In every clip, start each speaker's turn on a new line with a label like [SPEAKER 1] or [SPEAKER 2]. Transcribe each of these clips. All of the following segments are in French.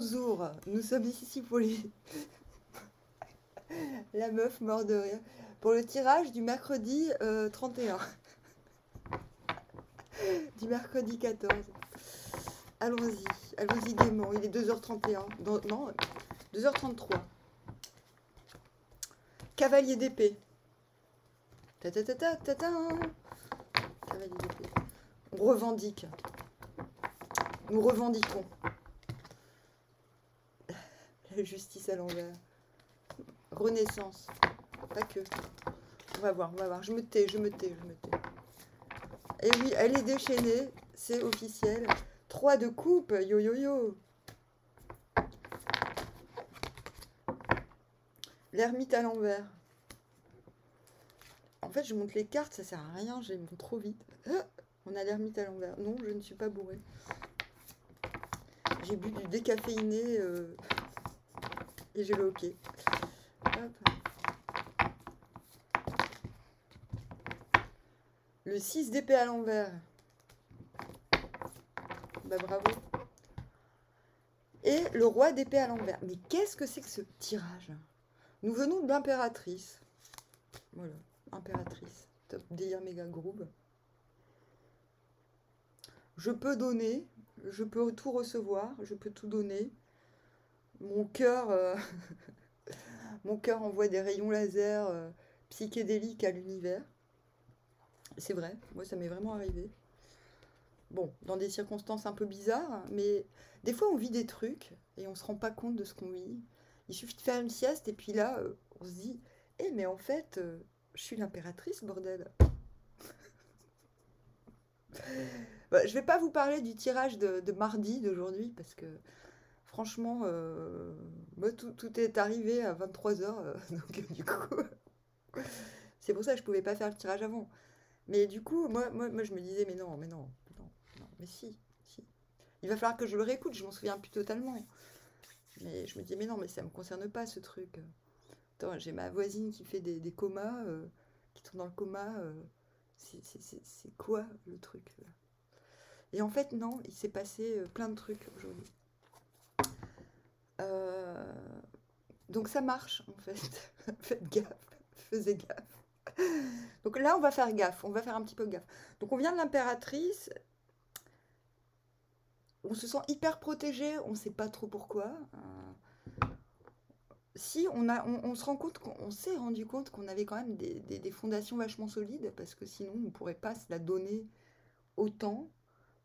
[SPEAKER 1] Bonjour, nous sommes ici pour les... La meuf mort de rire. Pour le tirage du mercredi 31. Du mercredi 14. Allons-y, allons-y gaiement. Il est 2h31. Non, 2h33. Cavalier d'épée. Ta ta ta ta ta ta. Cavalier d'épée. On revendique. Nous revendiquons. La justice à l'envers. Renaissance. Pas que. On va voir, on va voir. Je me tais, je me tais, je me tais. Et oui, elle est déchaînée, c'est officiel. 3 de coupe, yo yo yo. L'ermite à l'envers. En fait, je monte les cartes, ça sert à rien, je les monte trop vite. On a l'ermite à l'envers. Non, je ne suis pas bourrée. J'ai bu du décaféiné et j'ai le hockey. Hop. Le 6 d'épée à l'envers. Bah bravo. Et le roi d'épée à l'envers. Mais qu'est-ce que c'est que ce tirage? Nous venons de l'impératrice. Voilà, impératrice. Top délire méga groove. Je peux donner, je peux tout recevoir, je peux tout donner. Mon cœur, mon cœur envoie des rayons laser psychédéliques à l'univers. C'est vrai, moi ça m'est vraiment arrivé. Bon, dans des circonstances un peu bizarres, mais des fois on vit des trucs et on se rend pas compte de ce qu'on vit. Il suffit de faire une sieste et puis là, on se dit, eh mais en fait, je suis l'impératrice, bordel. Bah, je vais pas vous parler du tirage de mardi d'aujourd'hui parce que franchement, moi tout est arrivé à 23h, donc du coup, c'est pour ça que je pouvais pas faire le tirage avant. Mais du coup, moi je me disais, mais non, mais non, non, non, mais si, si. Il va falloir que je le réécoute, je m'en souviens plus totalement. Mais je me dis, mais non, mais ça me concerne pas ce truc. Attends, j'ai ma voisine qui fait des comas, qui tombe dans le coma. C'est quoi le truc là? Et en fait, non, il s'est passé plein de trucs aujourd'hui. Euh, donc ça marche en fait. Faites gaffe, faisez gaffe. Donc là, on va faire gaffe, on va faire un petit peu gaffe. Donc on vient de l'impératrice, on se sent hyper protégé, on ne sait pas trop pourquoi. Si on se rend compte qu'on s'est rendu compte qu'on avait quand même des fondations vachement solides, parce que sinon on ne pourrait pas se la donner autant,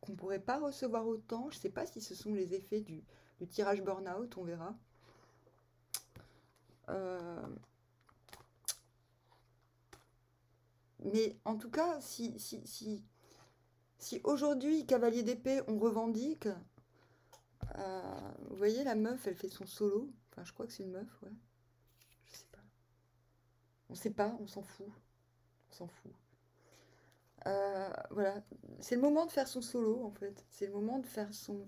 [SPEAKER 1] qu'on ne pourrait pas recevoir autant. Je ne sais pas si ce sont les effets du tirage burn-out, on verra. Euh, mais en tout cas, si aujourd'hui, cavalier d'épée, on revendique, vous voyez, la meuf, elle fait son solo. Enfin, je crois que c'est une meuf, ouais. Je sais pas. On sait pas, on s'en fout. On s'en fout. Voilà. C'est le moment de faire son solo, en fait. C'est le moment de faire son...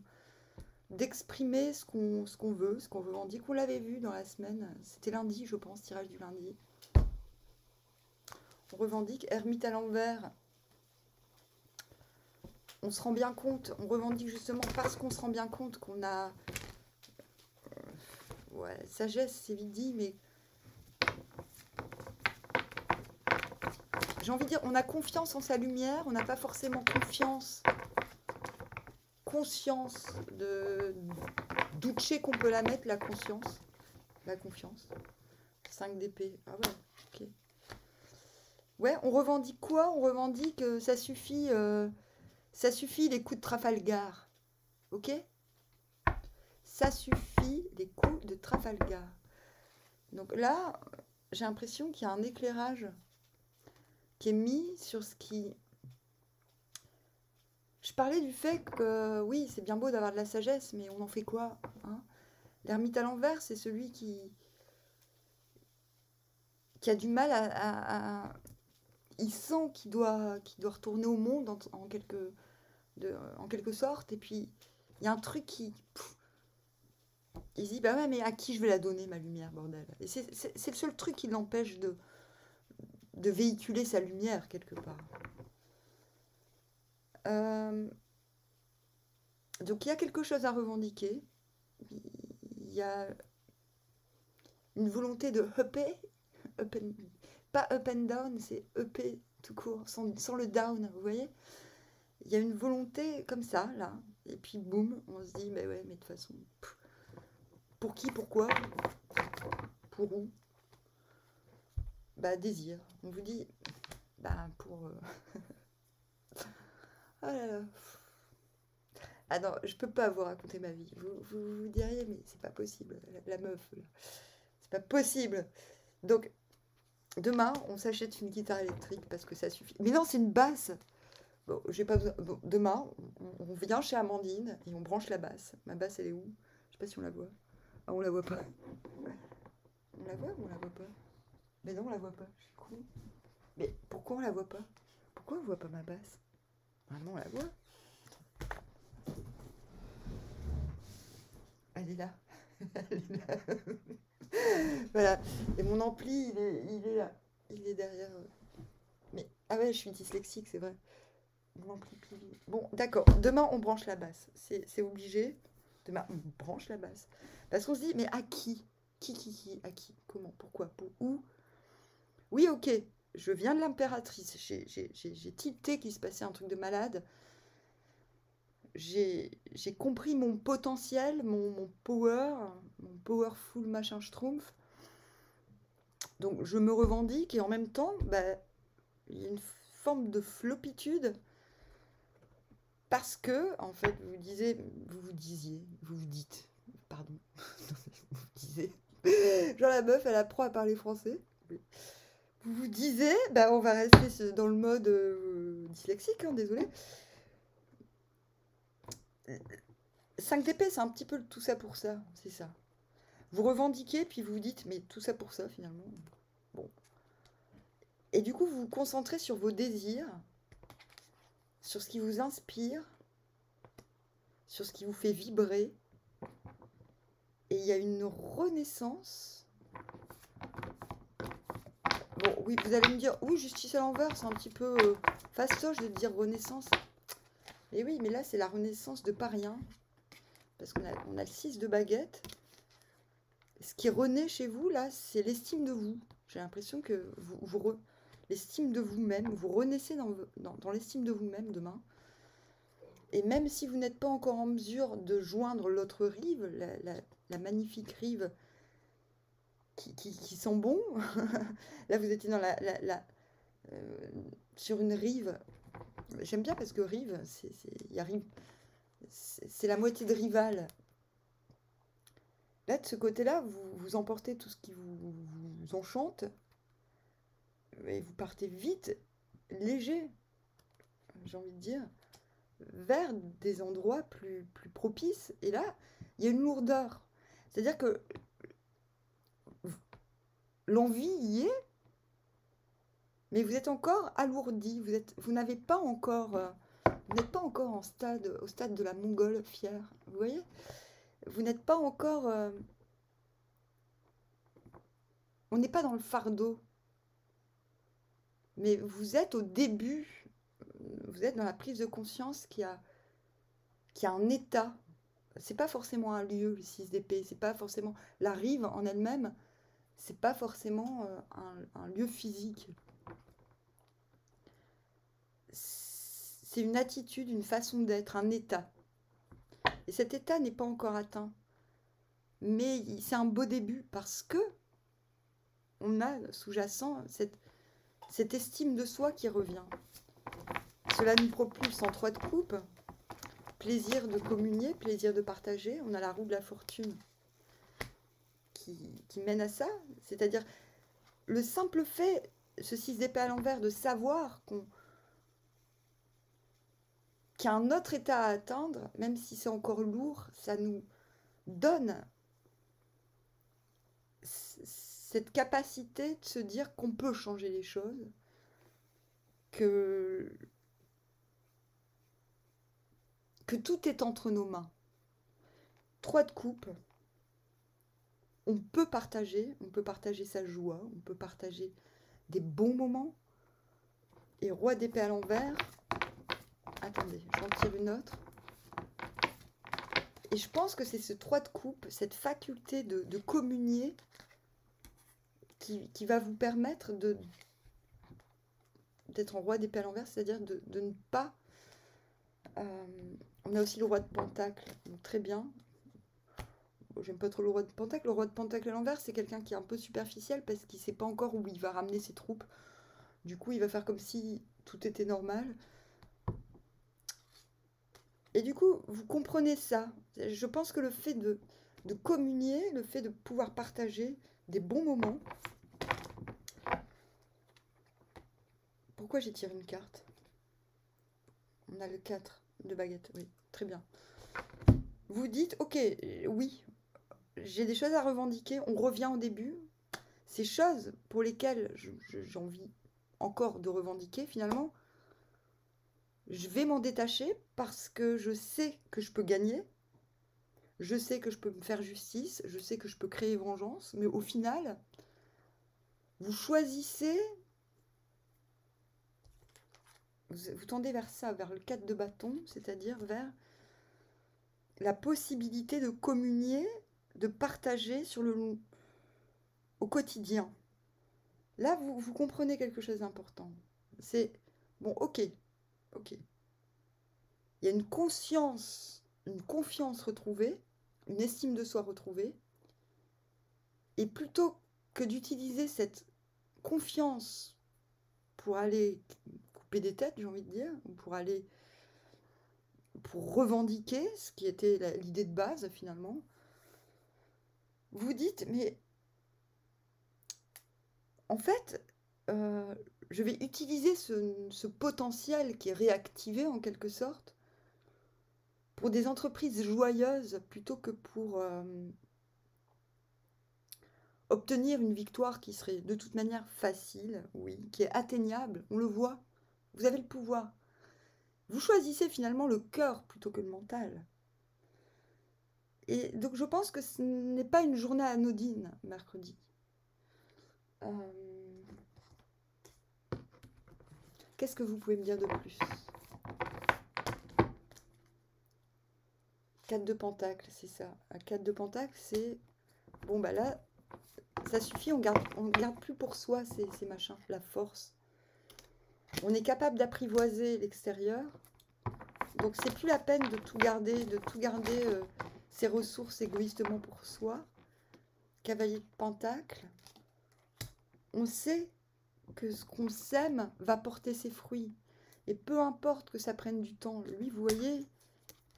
[SPEAKER 1] d'exprimer ce qu'on veut, ce qu'on revendique. On l'avait vu dans la semaine. C'était lundi, je pense, tirage du lundi. On revendique ermite à l'envers. On se rend bien compte, on revendique justement parce qu'on se rend bien compte qu'on a... Ouais, sagesse, c'est vite dit, mais... J'ai envie de dire, on a confiance en sa lumière, on n'a pas forcément conscience d'où qu'on peut la mettre, la conscience. La confiance. 5 d'épée. Ah ouais, ok. Ouais, on revendique quoi? On revendique ça suffit les coups de Trafalgar. Ok? Ça suffit les coups de Trafalgar. Donc là, j'ai l'impression qu'il y a un éclairage qui est mis sur ce qui... Je parlais du fait que, oui, c'est bien beau d'avoir de la sagesse, mais on en fait quoi, hein? L'ermite à l'envers, c'est celui qui a du mal il sent qu'il doit retourner au monde en quelque sorte, et puis il y a un truc qui... il se dit, bah ouais, mais à qui je vais la donner, ma lumière, bordel? Et c'est le seul truc qui l'empêche de véhiculer sa lumière, quelque part. Donc il y a quelque chose à revendiquer. il y a une volonté de upper, pas up and down, c'est upper tout court, sans le down, vous voyez? Il y a une volonté comme ça, là, et puis boum, on se dit, mais ouais, mais de toute façon, pour qui, pourquoi, pour où? Bah, désir. On vous dit, bah, pour... Oh là là. Ah non, je peux pas vous raconter ma vie. Vous diriez, mais c'est pas possible, la meuf, là. C'est pas possible. Donc, demain, on s'achète une guitare électrique parce que ça suffit. Mais non, c'est une basse. Bon, j'ai pas besoin. Bon, demain, on vient chez Amandine et on branche la basse. Ma basse, elle est où? Je sais pas si on la voit. Ah, on la voit pas. On la voit ou on la voit pas? Mais non, on la voit pas. Je suis con. Mais pourquoi on la voit pas? Pourquoi on voit pas ma basse? Ah non, on la voit. Elle est là. Elle est là. Voilà. Et mon ampli, il est là. Il est derrière. Mais ah ouais, je suis dyslexique, c'est vrai. Mon ampli pile. Bon, d'accord. Demain, on branche la basse. C'est obligé. Demain, on branche la basse. Parce qu'on se dit, mais à qui? Qui? À qui? Comment? Pourquoi? Pour où? Oui, ok. Je viens de l'impératrice. J'ai tilté qu'il se passait un truc de malade. J'ai compris mon potentiel, mon powerful machin schtroumpf. Donc je me revendique et en même temps, bah, il y a une forme de flopitude parce que, en fait, vous dites, pardon, vous disiez, genre la meuf, elle apprend à parler français. Vous vous disiez, bah, on va rester dans le mode dyslexique, hein, désolé. 5 d'épée, c'est un petit peu tout ça pour ça, c'est ça. Vous revendiquez, puis vous vous dites, mais tout ça pour ça, finalement. Bon. Et du coup, vous vous concentrez sur vos désirs, sur ce qui vous inspire, sur ce qui vous fait vibrer. Et il y a une renaissance. Bon, oui, vous allez me dire, oui, justice à l'envers, c'est un petit peu fastoche de dire renaissance. Mais oui, mais là, c'est la renaissance de pas rien. Parce qu'on a le 6 de baguette. Ce qui renaît chez vous, là, c'est l'estime de vous. J'ai l'impression que l'estime de vous-même, vous renaissez dans l'estime de vous-même demain. Et même si vous n'êtes pas encore en mesure de joindre l'autre rive, la magnifique rive qui sent bon, là vous étiez dans sur une rive. J'aime bien parce que rive, c'est la moitié de rival. Là, de ce côté-là, vous emportez tout ce qui vous enchante et vous partez vite, léger, j'ai envie de dire, vers des endroits plus propices. Et là, il y a une lourdeur. C'est-à-dire que l'envie y est, mais vous êtes encore alourdi. Vous n'êtes pas encore au stade de la Mongole fière. Vous voyez? Vous n'êtes pas encore... on n'est pas dans le fardeau. Mais vous êtes au début. Vous êtes dans la prise de conscience qui a un état. C'est pas forcément un lieu, le 6 d'épée. C'est pas forcément... La rive en elle-même, c'est pas forcément un lieu physique. C'est une attitude, une façon d'être, un état. Et cet état n'est pas encore atteint. Mais c'est un beau début parce que on a sous-jacent cette estime de soi qui revient. Cela nous propulse en 3 de coupe. Plaisir de communier, plaisir de partager. On a la roue de la fortune qui mène à ça. C'est-à-dire le simple fait, ce 6 d'épée à l'envers, de savoir qu'il y a un autre état à atteindre, même si c'est encore lourd, ça nous donne cette capacité de se dire qu'on peut changer les choses, que tout est entre nos mains. 3 de coupe, on peut partager sa joie, on peut partager des bons moments. Et roi d'épée à l'envers, attendez, j'en tire une autre. Et je pense que c'est ce 3 de coupe, cette faculté de communier qui va vous permettre d'être en roi d'épée à l'envers, c'est-à-dire de ne pas... on a aussi le roi de pentacle, donc très bien. Bon, j'aime pas trop le roi de pentacle. Le roi de pentacle à l'envers, c'est quelqu'un qui est un peu superficiel parce qu'il sait pas encore où il va ramener ses troupes. Du coup, il va faire comme si tout était normal. Et du coup, vous comprenez ça. Je pense que le fait de communier, le fait de pouvoir partager des bons moments... Pourquoi j'ai tiré une carte? On a le 4 de baguette, oui, très bien. Vous dites, ok, oui, j'ai des choses à revendiquer, on revient au début. Ces choses pour lesquelles j'ai envie encore de revendiquer, finalement, je vais m'en détacher parce que je sais que je peux gagner, je sais que je peux me faire justice, je sais que je peux créer vengeance, mais au final, vous choisissez, vous tendez vers ça, vers le 4 de bâton, c'est-à-dire vers la possibilité de communier, de partager au quotidien. Là, vous comprenez quelque chose d'important. C'est, bon, ok. Il y a une conscience, une confiance retrouvée, une estime de soi retrouvée. Et plutôt que d'utiliser cette confiance pour aller couper des têtes, j'ai envie de dire, ou pour revendiquer ce qui était l'idée de base finalement, vous dites, mais en fait, je vais utiliser ce potentiel qui est réactivé en quelque sorte pour des entreprises joyeuses plutôt que pour obtenir une victoire qui serait de toute manière facile, oui, qui est atteignable, on le voit. Vous avez le pouvoir. Vous choisissez finalement le cœur plutôt que le mental. Et donc je pense que ce n'est pas une journée anodine, mercredi. Qu'est-ce que vous pouvez me dire de plus? 4 de pentacle, c'est ça. À 4 de pentacle, c'est... Bon, bah là, ça suffit, on garde plus pour soi ces machins, la force. On est capable d'apprivoiser l'extérieur. Donc c'est plus la peine de tout garder ses ressources égoïstement pour soi. Cavalier de pentacle. On sait que ce qu'on sème va porter ses fruits. Et peu importe que ça prenne du temps. Lui, vous voyez,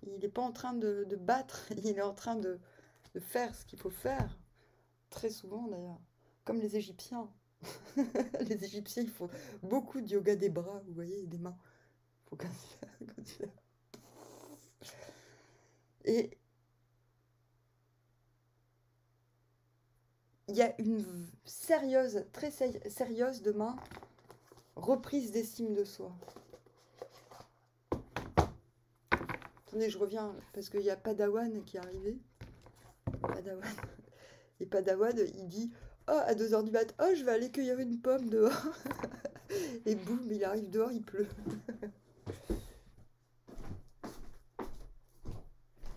[SPEAKER 1] il n'est pas en train de battre, il est en train de faire ce qu'il faut faire. Très souvent d'ailleurs. Comme les Égyptiens. Les Égyptiens, ils font beaucoup de yoga des bras, vous voyez, et des mains. Il faut continuer. Et il y a une sérieuse, très sérieuse demain, reprise d'estime de soi. Attendez, je reviens, parce qu'il y a Padawan qui est arrivé. Padawan. Et Padawan, il dit, oh, à 2 h du mat, oh, je vais aller cueillir une pomme dehors. Et boum, il arrive dehors, il pleut.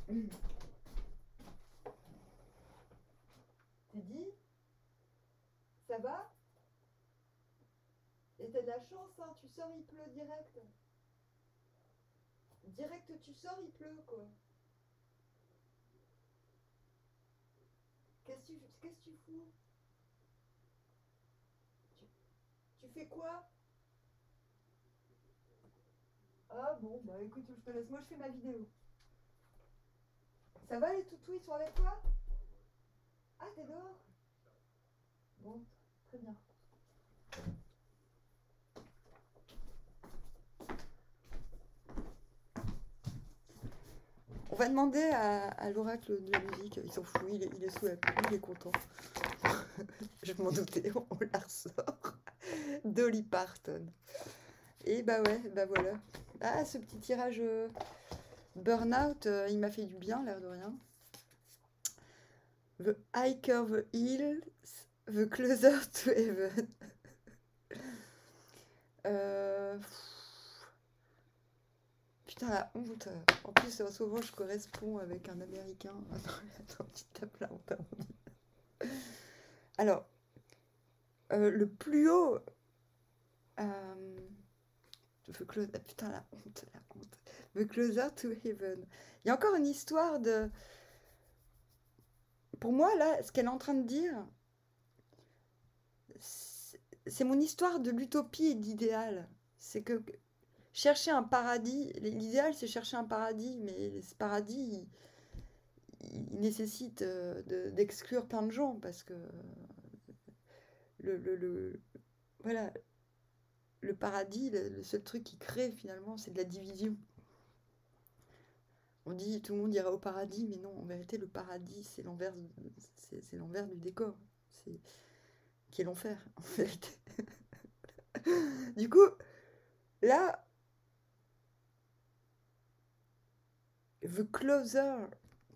[SPEAKER 1] Tu dis, ça va? Et t'as de la chance, hein, tu sors, il pleut direct. Direct, tu sors, il pleut, quoi. Qu'est-ce que tu fous? Tu fais quoi? Ah bon, bah écoute, je te laisse. Moi, je fais ma vidéo. Ça va, les toutous, ils sont avec toi? Ah, t'es dehors? Bon, très bien. On va demander à l'oracle de la musique. Il s'en fout, il est sous la pluie, il est content. Je m'en doutais, on la ressort. Dolly Parton. Et bah ouais, bah voilà. Ah, ce petit tirage Burnout, il m'a fait du bien, l'air de rien. The hiker the hills, the closer to heaven. putain, la honte. En plus, souvent, je corresponds avec un Américain. Attends, petite tape là, honte. Alors, le plus haut... putain, la honte, la honte. The Closer to Heaven. Il y a encore une histoire de... Pour moi, là, ce qu'elle est en train de dire, c'est mon histoire de l'utopie et de l'idéal. C'est que chercher un paradis, l'idéal, c'est chercher un paradis, mais ce paradis, il nécessite d'exclure plein de gens, parce que voilà, le paradis, le seul truc qui crée, finalement, c'est de la division. On dit, tout le monde ira au paradis, mais non, en vérité, le paradis, c'est l'envers du décor. C'est qui est l'enfer, en vérité. Du coup, là, The Closer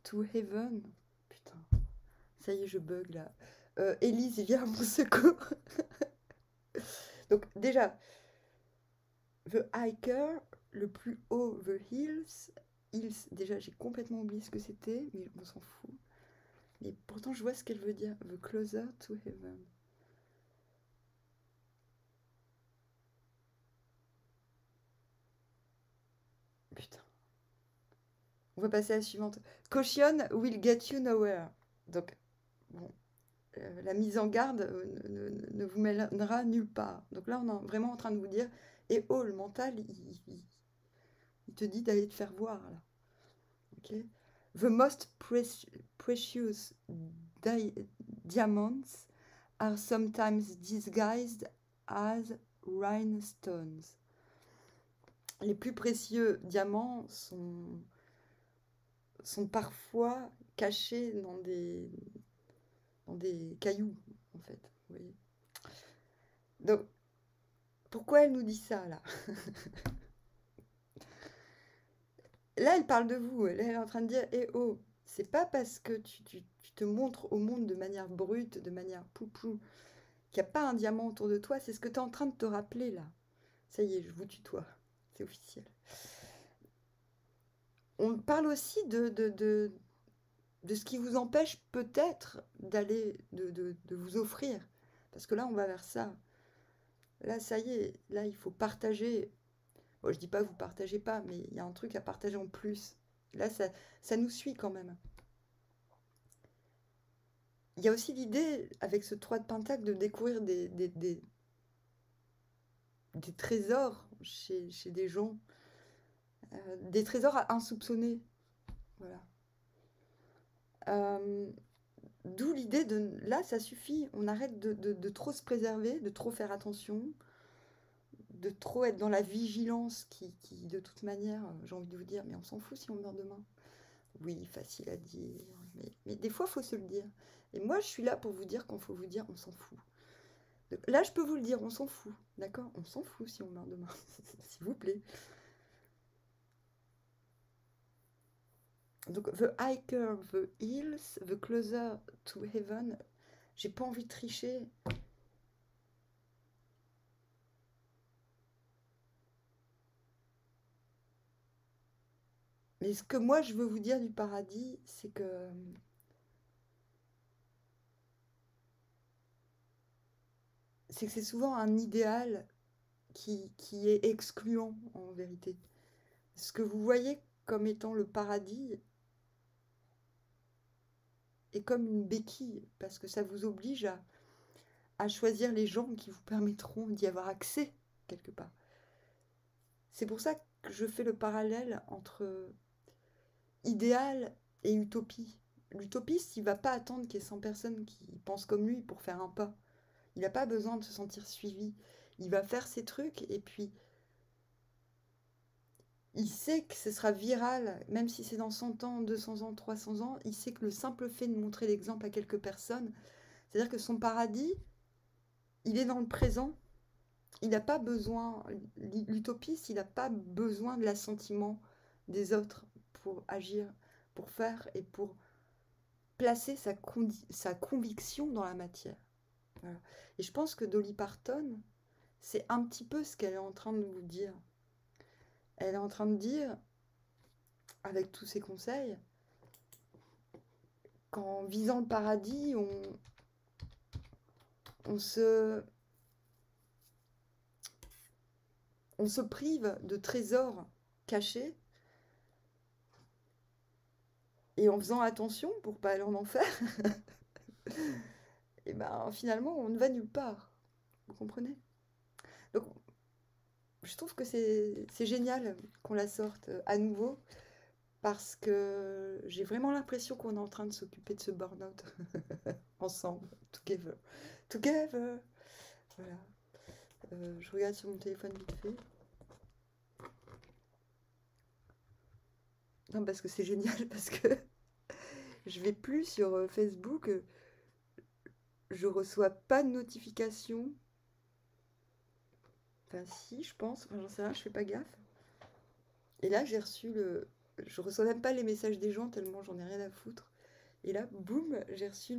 [SPEAKER 1] to Heaven. Putain, ça y est, je bug là. Élise, viens à mon secours. Donc, déjà, The Hiker, le plus haut, The Hills. Hills, déjà, j'ai complètement oublié ce que c'était, mais on s'en fout. Mais pourtant, je vois ce qu'elle veut dire. The Closer to Heaven. Putain. On va passer à la suivante. Caution will get you nowhere. Donc, bon, la mise en garde ne vous mènera nulle part. Donc là, on est vraiment en train de vous dire, et oh, le mental, il te dit d'aller te faire voir, là. Ok. The most precious diamonds are sometimes disguised as rhinestones. Les plus précieux diamants sont parfois cachés dans des cailloux, en fait. Vous voyez. Donc, pourquoi elle nous dit ça, là? Là, elle parle de vous. Là, elle est en train de dire, eh oh, c'est pas parce que tu te montres au monde de manière brute, de manière poupou, qu'il n'y a pas un diamant autour de toi. C'est ce que tu es en train de te rappeler, là. Ça y est, je vous tutoie. C'est officiel. On parle aussi de ce qui vous empêche peut-être d'aller, de vous offrir. Parce que là, on va vers ça. Là, ça y est, là, il faut partager. Bon, je dis pas vous partagez pas, mais il y a un truc à partager en plus. Là, ça nous suit quand même. Il y a aussi l'idée, avec ce 3 de pentacle, de découvrir des trésors chez des gens. Des trésors à insoupçonnés. Voilà. D'où l'idée de... Là, ça suffit. On arrête de trop se préserver, de trop faire attention, de trop être dans la vigilance qui de toute manière, j'ai envie de vous dire, mais on s'en fout si on meurt demain. Oui, facile à dire, mais des fois, il faut se le dire. Et moi, je suis là pour vous dire qu'on faut vous dire, on s'en fout. Donc, là, je peux vous le dire, on s'en fout, d'accord? On s'en fout si on meurt demain, s'il vous plaît. Donc, The Hiker, The Hills, The Closer to Heaven. J'ai pas envie de tricher. Mais ce que moi, je veux vous dire du paradis, c'est que... c'est que c'est souvent un idéal qui est excluant, en vérité. Ce que vous voyez comme étant le paradis est comme une béquille, parce que ça vous oblige à choisir les gens qui vous permettront d'y avoir accès, quelque part. C'est pour ça que je fais le parallèle entre idéal et utopie. L'utopiste, il ne va pas attendre qu'il y ait 100 personnes qui pensent comme lui pour faire un pas. Il n'a pas besoin de se sentir suivi. Il va faire ses trucs et puis il sait que ce sera viral, même si c'est dans 100 ans, 200 ans, 300 ans. Il sait que le simple fait de montrer l'exemple à quelques personnes, c'est-à-dire que son paradis, il est dans le présent. Il n'a pas besoin, l'utopiste, il n'a pas besoin de l'assentiment des autres pour agir, pour faire et pour placer sa conviction dans la matière. Voilà. Et je pense que Dolly Parton, c'est un petit peu ce qu'elle est en train de vous dire. Elle est en train de dire, avec tous ces conseils, qu'en visant le paradis, on se, on se prive de trésors cachés, et en faisant attention pour pas aller en enfer, et ben finalement on ne va nulle part. Vous comprenez? Donc je trouve que c'est génial qu'on la sorte à nouveau, parce que j'ai vraiment l'impression qu'on est en train de s'occuper de ce burn-out ensemble, together. Together! Voilà. Je regarde sur mon téléphone vite fait. Non, parce que c'est génial, parce que je vais plus sur Facebook, je reçois pas de notifications. Enfin, si, je pense, enfin, j'en sais rien, je fais pas gaffe. Et là, j'ai reçu le. Je reçois même pas les messages des gens tellement j'en ai rien à foutre. Et là, boum, j'ai reçu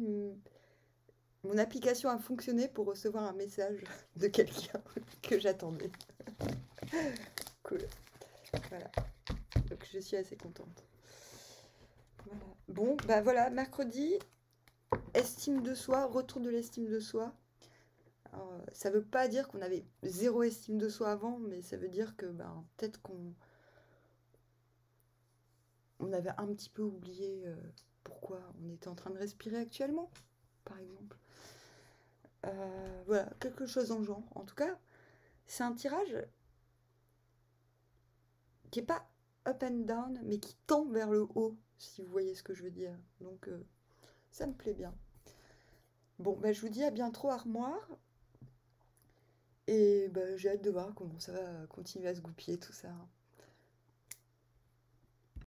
[SPEAKER 1] mon application a fonctionné pour recevoir un message de quelqu'un que j'attendais. Cool. Voilà. Donc je suis assez contente. Voilà. Bon, bah voilà, mercredi, estime de soi, retour de l'estime de soi. Alors, ça veut pas dire qu'on avait zéro estime de soi avant, mais ça veut dire que ben, peut-être qu'on avait un petit peu oublié pourquoi on était en train de respirer actuellement, par exemple. Voilà, quelque chose en genre. En tout cas, c'est un tirage qui est pas up and down, mais qui tend vers le haut, si vous voyez ce que je veux dire. Donc, ça me plaît bien. Bon, bah, je vous dis à bientôt, Armoire. Et bah, j'ai hâte de voir comment ça va continuer à se goupiller tout ça.